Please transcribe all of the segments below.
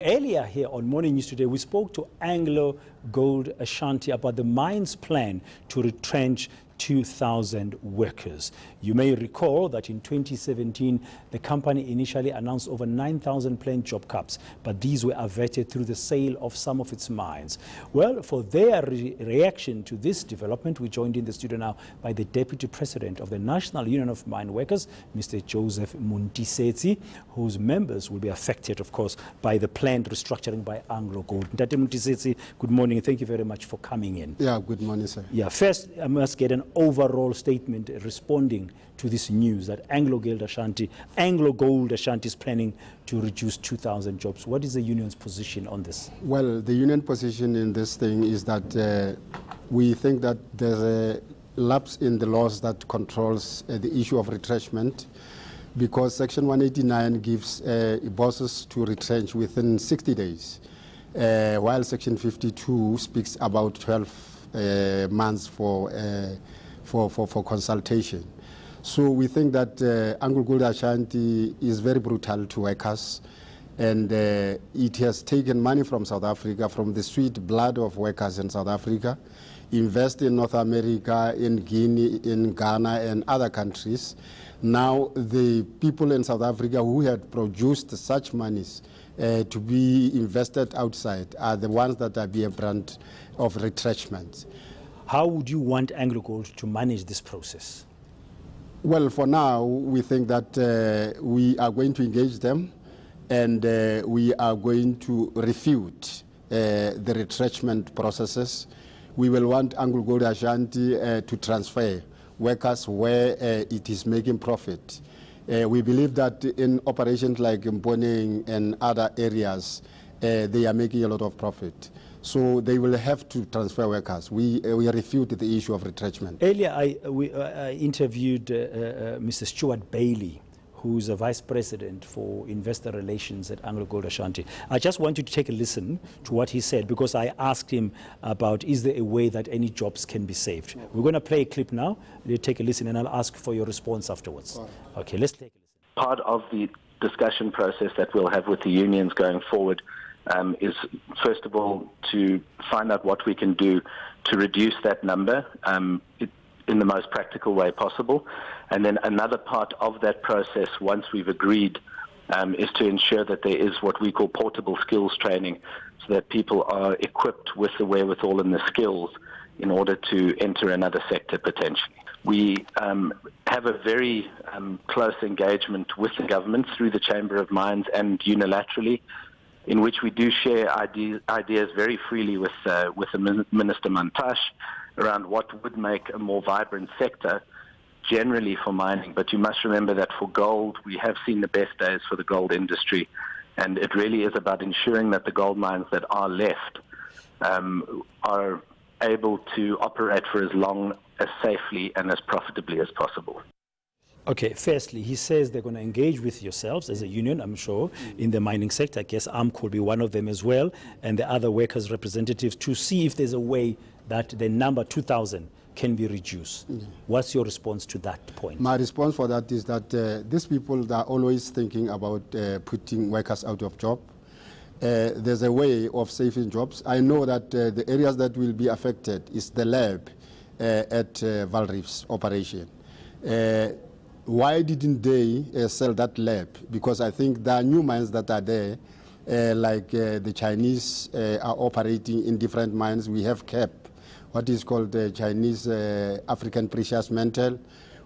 Earlier here on Morning News Today, we spoke to AngloGold Ashanti about the mine's plan to retrench 2,000 workers. You may recall that in 2017, the company initially announced over 9,000 planned job cuts, but these were averted through the sale of some of its mines. Well, for their reaction to this development, we joined in the studio now by the Deputy President of the National Union of Mine Workers, Mr. Joseph Montisetsi, whose members will be affected, of course, by the planned restructuring by AngloGold. Mr. Montisetsi, good morning. Thank you very much for coming in. Yeah, good morning, sir. Yeah, first, I must get an overall statement responding to this news that AngloGold Ashanti is planning to reduce 2,000 jobs. What is the union's position on this? Well, the union position in this thing is that we think that there's a lapse in the laws that controls the issue of retrenchment, because Section 189 gives bosses to retrench within 60 days, while Section 52 speaks about 12 months for consultation. So we think that AngloGold Ashanti is very brutal to workers, and it has taken money from South Africa, from the sweet blood of workers in South Africa, invest in North America, in Guinea, in Ghana, and other countries. Now the people in South Africa who had produced such monies to be invested outside are the ones that are being brand of retrenchment. How would you want AngloGold to manage this process? Well, for now, we think that we are going to engage them, and we are going to refute the retrenchment processes. We will want AngloGold Ashanti to transfer workers where it is making profit. We believe that in operations like Mponeng and other areas, they are making a lot of profit. So they will have to transfer workers. We refute the issue of retrenchment. Earlier, I interviewed Mr. Stuart Bailey, who is a Vice President for Investor Relations at AngloGold Ashanti. I just want you to take a listen to what he said, because I asked him about, is there a way that any jobs can be saved? We're going to play a clip now. You take a listen, and I'll ask for your response afterwards. Okay, let's take a listen. Part of the discussion process that we'll have with the unions going forward is, first of all, to find out what we can do to reduce that number in the most practical way possible. And then another part of that process, once we've agreed, is to ensure that there is what we call portable skills training, so that people are equipped with the wherewithal and the skills in order to enter another sector potentially. We have a very close engagement with the government through the Chamber of Mines and unilaterally, in which we do share ideas very freely with the Minister Mantashe around what would make a more vibrant sector generally for mining. But you must remember that for gold, we have seen the best days for the gold industry, and it really is about ensuring that the gold mines that are left are able to operate for as long, as safely and as profitably as possible. Okay, firstly, he says they're going to engage with yourselves as a union, I'm sure, in the mining sector. I guess ARM could be one of them as well, and the other workers' representatives, to see if there's a way that the number 2,000 can be reduced. What's your response to that point? My response for that is that these people are always thinking about putting workers out of job. There's a way of saving jobs. I know that the areas that will be affected is the lab at Valreef's operation. Why didn't they sell that lab? Because I think there are new mines that are there, like the Chinese are operating in different mines. We have KEP, what is called the Chinese African Precious Metal.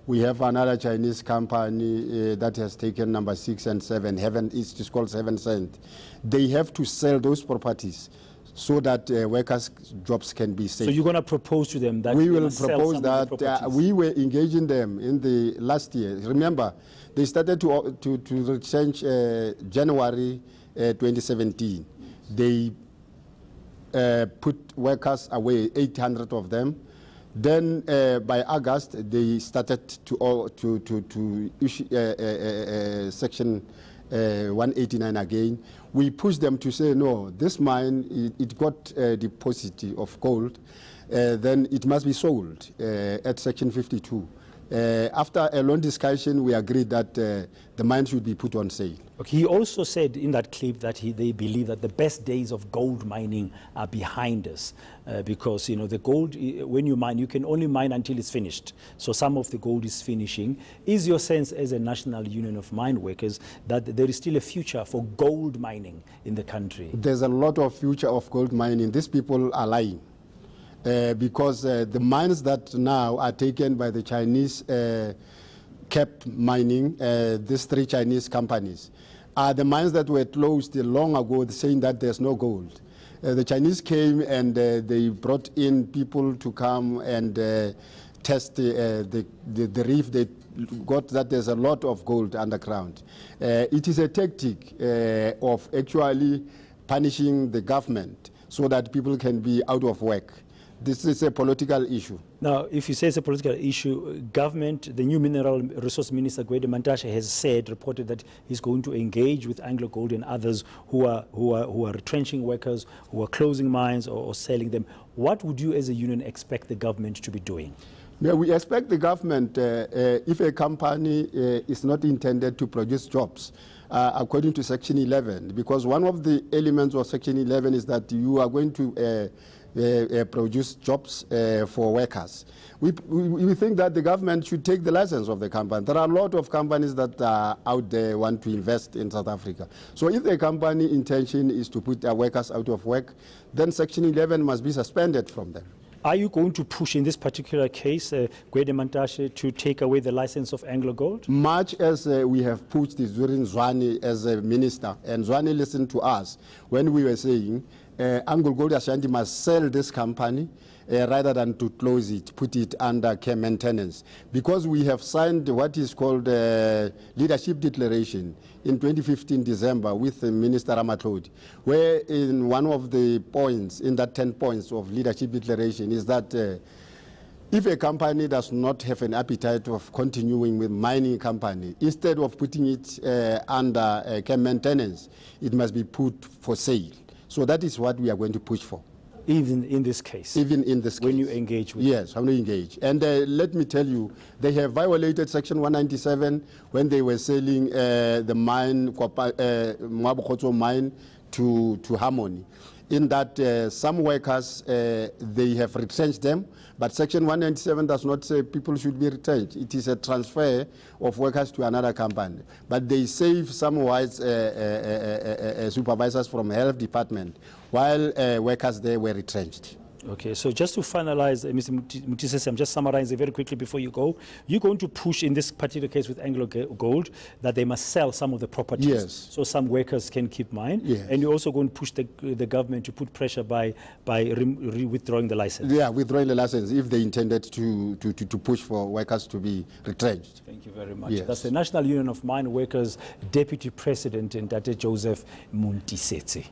We have another Chinese company that has taken number 6 and 7, it's called 7 Cent. They have to sell those properties so that workers' jobs can be saved. So you're going to propose to them that we will propose that we were engaging them in the last year. Remember, they started to retrench January 2017. They put workers away, 800 of them. Then by August, they started to issue Section 189 again. We pushed them to say, no, this mine, it got a deposit of gold, then it must be sold at Section 52. After a long discussion, we agreed that the mine should be put on sale. Okay. He also said in that clip that they believe that the best days of gold mining are behind us because, you know, the gold, when you mine, you can only mine until it's finished. So some of the gold is finishing. Is your sense as a National Union of Mine Workers that there is still a future for gold mining in the country? There's a lot of future of gold mining. These people are lying. Because the mines that now are taken by the Chinese kept mining, these 3 Chinese companies, are the mines that were closed long ago saying that there's no gold. The Chinese came and they brought in people to come and test the reef. They got that there's a lot of gold underground. It is a tactic of actually punishing the government so that people can be out of work. This is a political issue. Now, if you say it's a political issue, government, the new Mineral Resource Minister, Mantashe, has reported that he's going to engage with AngloGold and others who are retrenching workers, who are closing mines or selling them. What would you as a union expect the government to be doing? Yeah, we expect the government, if a company is not intended to produce jobs, according to Section 11, because one of the elements of Section 11 is that you are going to produce jobs for workers. We think that the government should take the license of the company. There are a lot of companies that are out there want to invest in South Africa. So if the company intention is to put their workers out of work, then Section 11 must be suspended from them. Are you going to push in this particular case, Mantashe, to take away the license of AngloGold? Much as we have pushed this during Zwane as a minister, and Zwane listened to us when we were saying AngloGold Ashanti must sell this company rather than to close it, put it under care maintenance. Because we have signed what is called leadership declaration in 2015 December with Minister Ramatlodi, where in one of the points, in that 10 points of leadership declaration is that if a company does not have an appetite of continuing with mining company, instead of putting it under care maintenance, it must be put for sale. So that is what we are going to push for. Even in this case? Even in this case. When you engage with Yes, when we engage. And let me tell you, they have violated Section 197 when they were selling the mine, Mwabokotso mine, to Harmony. In that some workers, they have retrenched them, but Section 197 does not say people should be retrenched. It is a transfer of workers to another company. But they save some white supervisors from the health department, while workers there were retrenched. Okay, so just to finalize, Mr. Montisetsi, I'm just summarizing very quickly before you go. You're going to push in this particular case with AngloGold that they must sell some of the properties, yes, so some workers can keep mine. Yes. And you're also going to push the government to put pressure by withdrawing the license. Yeah, withdrawing the license if they intended to push for workers to be retrenched. Thank you very much. Yes. That's the National Union of Mine Workers Deputy President, Ntate Joseph Montisetsi.